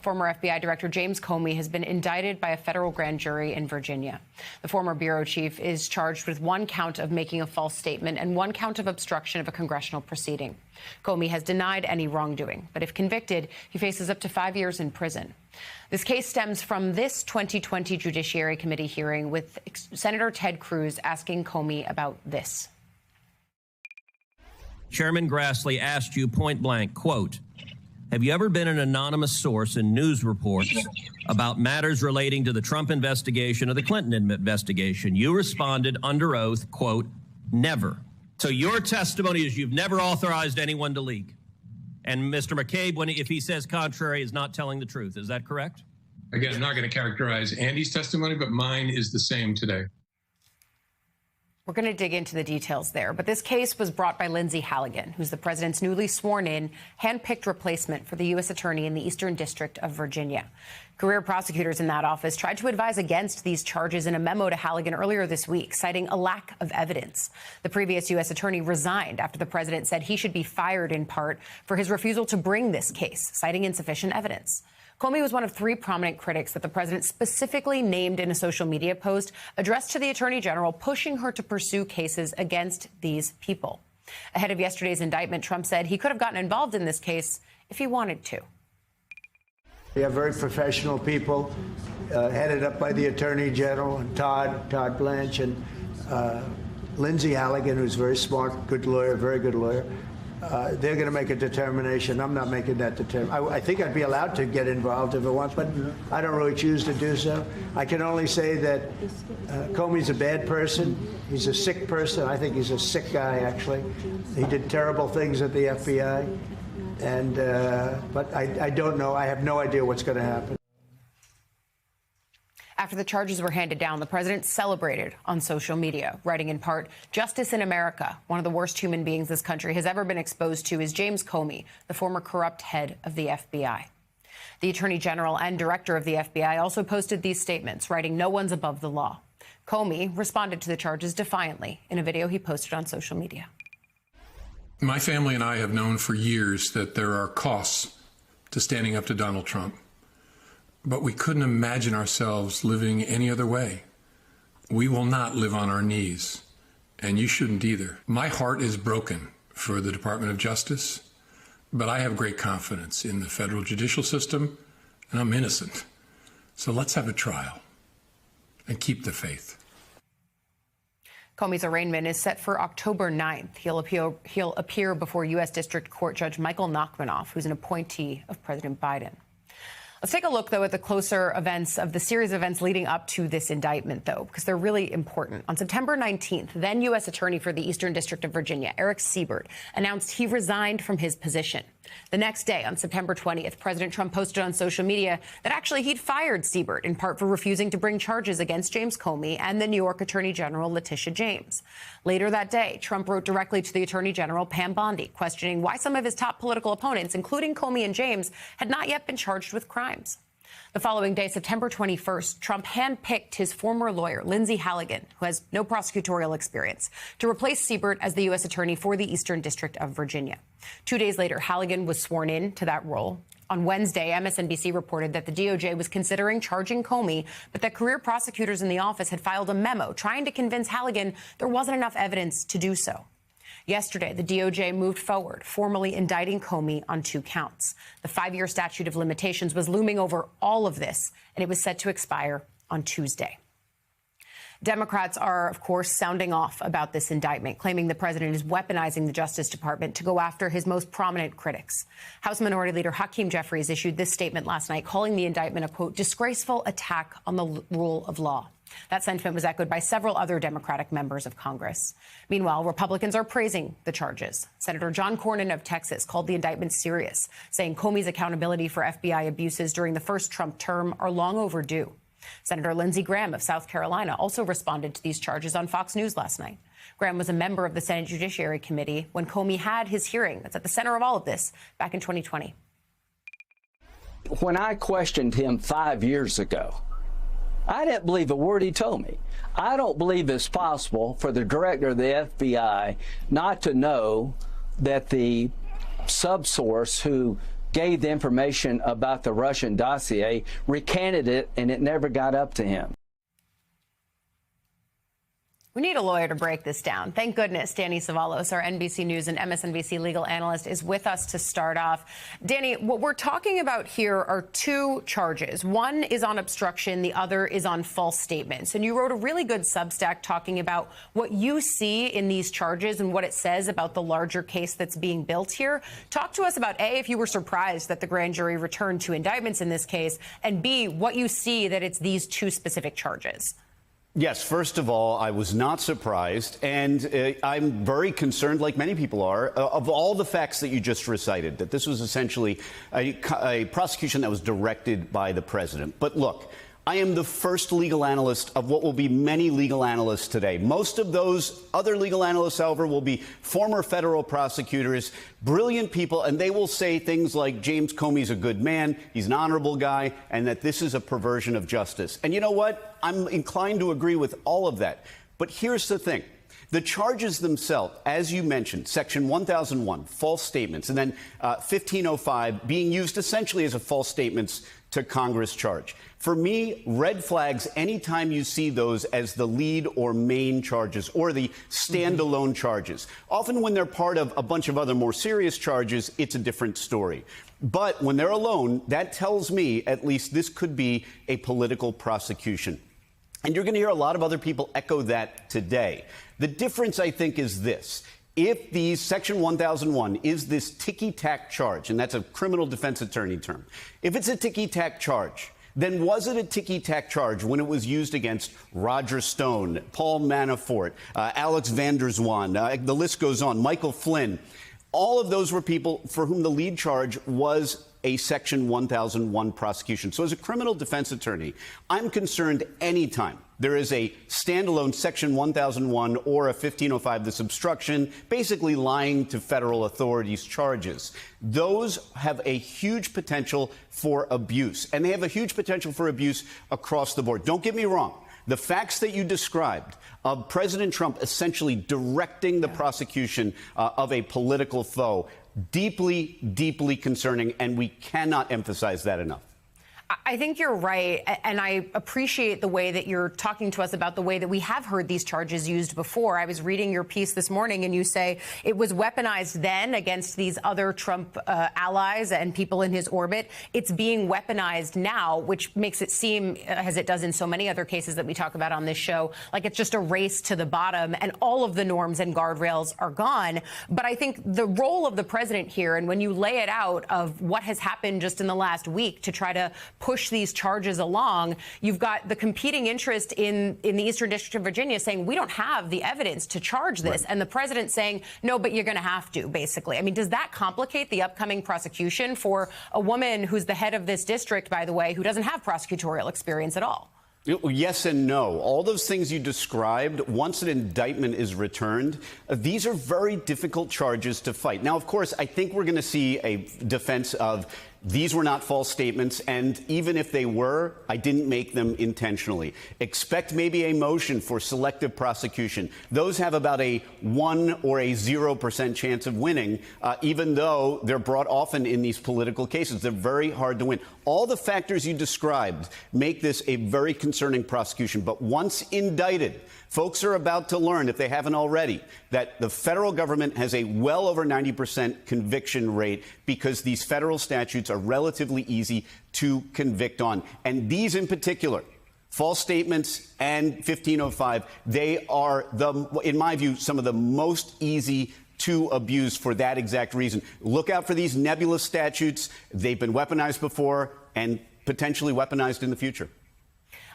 Former FBI Director James Comey has been indicted by a federal grand jury in Virginia. The former bureau chief is charged with 1 count of making a false statement and 1 count of obstruction of a congressional proceeding. Comey has denied any wrongdoing, but if convicted, he faces up to 5 years in prison. This case stems from this 2020 Judiciary Committee hearing with Senator Ted Cruz asking Comey about this. Chairman Grassley asked you point blank, quote, have you ever been an anonymous source in news reports about matters relating to the Trump investigation or the Clinton investigation? You responded under oath, quote, never. So your testimony is you've never authorized anyone to leak. And Mr. McCabe, if he says contrary, is not telling the truth. Is that correct? Again, I'm not going to characterize Andy's testimony, but mine is the same today. We're going to dig into the details there. But this case was brought by Lindsay Halligan, who's the president's newly sworn-in, hand-picked replacement for the U.S. attorney in the Eastern District of Virginia. Career prosecutors in that office tried to advise against these charges in a memo to Halligan earlier this week, citing a lack of evidence. The previous U.S. attorney resigned after the president said he should be fired in part for his refusal to bring this case, citing insufficient evidence. Comey was one of 3 prominent critics that the president specifically named in a social media post addressed to the attorney general, pushing her to pursue cases against these people. Ahead of yesterday's indictment, Trump said he could have gotten involved in this case if he wanted to. We have very professional people headed up by the attorney general, and Todd Blanche, and Lindsay Halligan, who's very smart, good lawyer, very good lawyer. They're going to make a determination. I'm not making that determination. I think I'd be allowed to get involved if I want, but I don't really choose to do so. I can only say that Comey's a bad person. He's a sick person. I think he's a sick guy, actually. He did terrible things at the FBI. And but I don't know. I have no idea what's going to happen. After the charges were handed down, the president celebrated on social media, writing in part, "Justice in America. One of the worst human beings this country has ever been exposed to is James Comey, the former corrupt head of the FBI." The attorney general and director of the FBI also posted these statements, writing, "No one's above the law." Comey responded to the charges defiantly in a video he posted on social media. My family and I have known for years that there are costs to standing up to Donald Trump. But we couldn't imagine ourselves living any other way. We will not live on our knees, and you shouldn't either. My heart is broken for the Department of Justice, but I have great confidence in the federal judicial system, and I'm innocent. So let's have a trial and keep the faith. Comey's arraignment is set for October 9th. He'll appear before U.S. District Court Judge Michael Nachmanoff, who's an appointee of President Biden. Let's take a look, though, at the closer events of the series of events leading up to this indictment, though, because they're really important. On September 19th, then U.S. Attorney for the Eastern District of Virginia, Eric Siebert, announced he resigned from his position. The next day, on September 20th, President Trump posted on social media that actually he'd fired Siebert, in part for refusing to bring charges against James Comey and the New York Attorney General Letitia James. Later that day, Trump wrote directly to the Attorney General, Pam Bondi, questioning why some of his top political opponents, including Comey and James, had not yet been charged with crimes. The following day, September 21st, Trump handpicked his former lawyer, Lindsay Halligan, who has no prosecutorial experience, to replace Siebert as the U.S. Attorney for the Eastern District of Virginia. 2 days later, Halligan was sworn in to that role. On Wednesday, MSNBC reported that the DOJ was considering charging Comey, but that career prosecutors in the office had filed a memo trying to convince Halligan there wasn't enough evidence to do so. Yesterday, the DOJ moved forward, formally indicting Comey on 2 counts. The 5-year statute of limitations was looming over all of this, and it was set to expire on Tuesday. Democrats are, of course, sounding off about this indictment, claiming the president is weaponizing the Justice Department to go after his most prominent critics. House Minority Leader Hakeem Jeffries issued this statement last night, calling the indictment a, quote, disgraceful attack on the rule of law. That sentiment was echoed by several other Democratic members of Congress. Meanwhile, Republicans are praising the charges. Senator John Cornyn of Texas called the indictment serious, saying Comey's accountability for FBI abuses during the first Trump term are long overdue. Senator Lindsey Graham of South Carolina also responded to these charges on Fox News last night. Graham was a member of the Senate Judiciary Committee when Comey had his hearing that's at the center of all of this back in 2020. When I questioned him 5 years ago, I didn't believe a word he told me. I don't believe it's possible for the director of the FBI not to know that the subsource who gave the information about the Russian dossier, recanted it, and it never got up to him. We need a lawyer to break this down. Thank goodness Danny Savalos, our NBC News and MSNBC legal analyst, is with us to start off. Danny, what we're talking about here are two charges. One is on obstruction. The other is on false statements. And you wrote a really good Substack talking about what you see in these charges and what it says about the larger case that's being built here. Talk to us about, A, if you were surprised that the grand jury returned two indictments in this case, and B, what you see that it's these two specific charges. Yes, first of all, I was not surprised, and I'm very concerned, like many people are, of all the facts that you just recited, that this was essentially a prosecution that was directed by the president. But look, I am the first legal analyst of what will be many legal analysts today. Most of those other legal analysts, however, will be former federal prosecutors, brilliant people, and they will say things like James Comey's a good man, he's an honorable guy, and that this is a perversion of justice. And you know what? I'm inclined to agree with all of that. But here's the thing. The charges themselves, as you mentioned, Section 1001, false statements, and then 1505 being used essentially as a false statements to Congress charge. For me, red flags anytime you see those as the lead or main charges or the standalone charges. Often when they're part of a bunch of other more serious charges, it's a different story. But when they're alone, that tells me at least this could be a political prosecution. And you're going to hear a lot of other people echo that today. The difference, I think, is this. If these Section 1001 is this ticky-tack charge, and that's a criminal defense attorney term, if it's a ticky-tack charge, then was it a ticky-tack charge when it was used against Roger Stone, Paul Manafort, Alex van der Zwaan, the list goes on, Michael Flynn? All of those were people for whom the lead charge was a Section 1001 prosecution. So as a criminal defense attorney, I'm concerned anytime there is a standalone Section 1001 or a 1505, this obstruction, basically lying to federal authorities charges. Those have a huge potential for abuse, and they have a huge potential for abuse across the board. Don't get me wrong. The facts that you described of President Trump essentially directing the prosecution of a political foe, deeply, deeply concerning, and we cannot emphasize that enough. I think you're right, and I appreciate the way that you're talking to us about the way that we have heard these charges used before. I was reading your piece this morning, and you say it was weaponized then against these other Trump allies and people in his orbit. It's being weaponized now, which makes it seem, as it does in so many other cases that we talk about on this show, like it's just a race to the bottom, and all of the norms and guardrails are gone. But I think the role of the president here, and when you lay it out of what has happened just in the last week to try to push these charges along, you've got the competing interest in the Eastern District of Virginia saying we don't have the evidence to charge this, and the president saying no, but you're going to have to, basically. I mean, does that complicate the upcoming prosecution for a woman who's the head of this district, by the way, who doesn't have prosecutorial experience at all? Yes and no. All those things you described, once an indictment is returned, these are very difficult charges to fight. Now, of course, I think we're going to see a defense of these were not false statements, and even if they were, I didn't make them intentionally. Expect maybe a motion for selective prosecution. Those have about a 1 or a 0% chance of winning, even though they're brought often in these political cases. They're very hard to win. All the factors you described make this a very concerning prosecution. But once indicted, folks are about to learn, if they haven't already, that the federal government has a well over 90% conviction rate because these federal statutes are relatively easy to convict on. And these in particular, false statements and 1505, they are, in my view, some of the most easy to abuse for that exact reason. Look out for these nebulous statutes. They've been weaponized before and potentially weaponized in the future.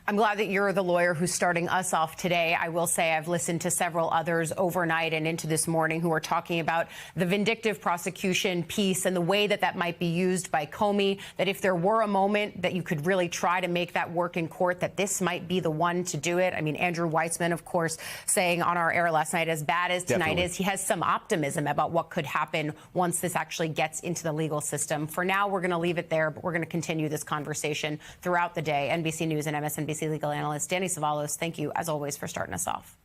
I'm glad that you're the lawyer who's starting us off today. I will say I've listened to several others overnight and into this morning who are talking about the vindictive prosecution piece and the way that that might be used by Comey, that if there were a moment that you could really try to make that work in court, that this might be the one to do it. I mean, Andrew Weissman, of course, saying on our air last night, as bad as tonight is, he has some optimism about what could happen once this actually gets into the legal system. For now, we're going to leave it there, but we're going to continue this conversation throughout the day. NBC News and MSNBC legal analyst Danny Savalos, thank you, as always, for starting us off.